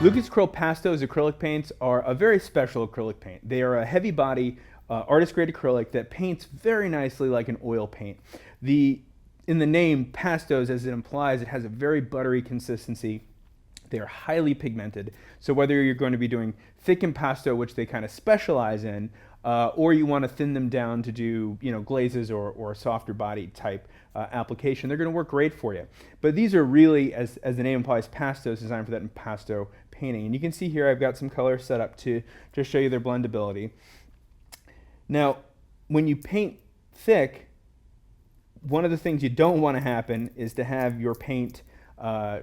Lukas Cryl Pastos acrylic paints are a very special acrylic paint. They are a heavy body, artist grade acrylic that paints very nicely like an oil paint. In the name Pastos, as it implies, it has a very buttery consistency. They are highly pigmented. So whether you're going to be doing thick impasto, which they kind of specialize in, or you want to thin them down to do glazes or a softer body type application, they're going to work great for you. But these are really, as the name implies, pastos, designed for that impasto painting. And you can see here I've got some colors set up to just show you their blendability. Now, when you paint thick, one of the things you don't want to happen is to have your paint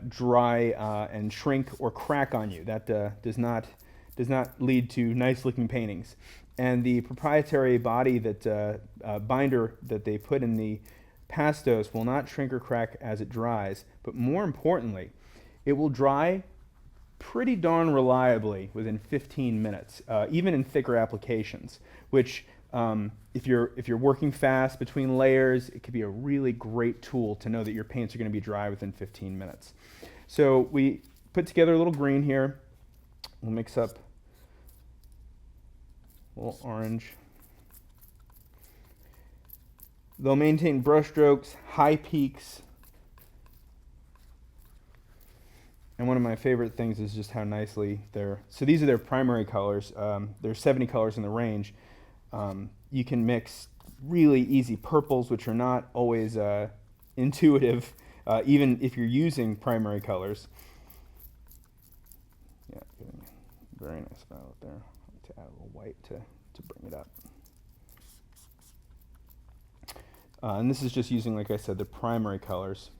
dry and shrink or crack on you. That does not lead to nice looking paintings. And the proprietary body binder that they put in the pastos will not shrink or crack as it dries, but more importantly, it will dry pretty darn reliably within 15 minutes, even in thicker applications, which if you're working fast between layers, it could be a really great tool to know that your paints are going to be dry within 15 minutes. So we put together a little green here. We'll mix up a little orange. They'll maintain brush strokes, high peaks. And one of my favorite things is just how nicely so these are their primary colors. There's 70 colors in the range. You can mix really easy purples, which are not always intuitive, even if you're using primary colors. Yeah, very nice violet there. I'll need to add a little white to bring it up. And this is just using, like I said, the primary colors.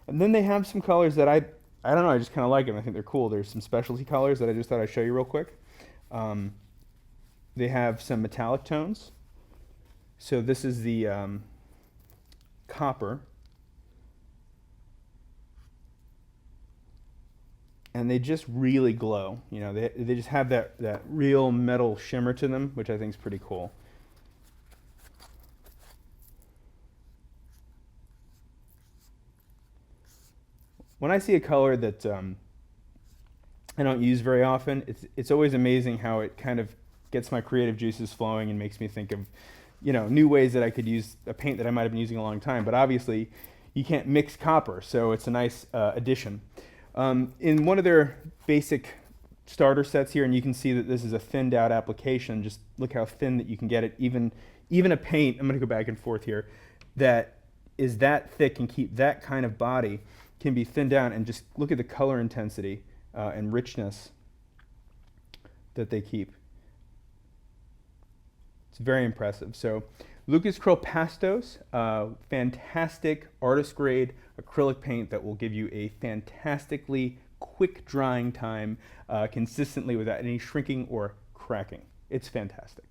And then they have some colors that I don't know, I just kind of like them. I think they're cool. There's some specialty colors that I just thought I'd show you real quick. They have some metallic tones. So this is the copper. And they just really glow. They just have that real metal shimmer to them, which I think is pretty cool. When I see a color that I don't use very often, it's always amazing how it kind of gets my creative juices flowing and makes me think of new ways that I could use a paint that I might have been using a long time. But obviously, you can't mix copper, so it's a nice addition. In one of their basic starter sets here, and you can see that this is a thinned out application. Just look how thin that you can get it. Even a paint, I'm going to go back and forth here, that is that thick and keep that kind of body can be thinned down, and just look at the color intensity and richness that they keep. It's very impressive. So Lukas Cryl Pastos, fantastic artist grade acrylic paint that will give you a fantastically quick drying time consistently without any shrinking or cracking. It's fantastic.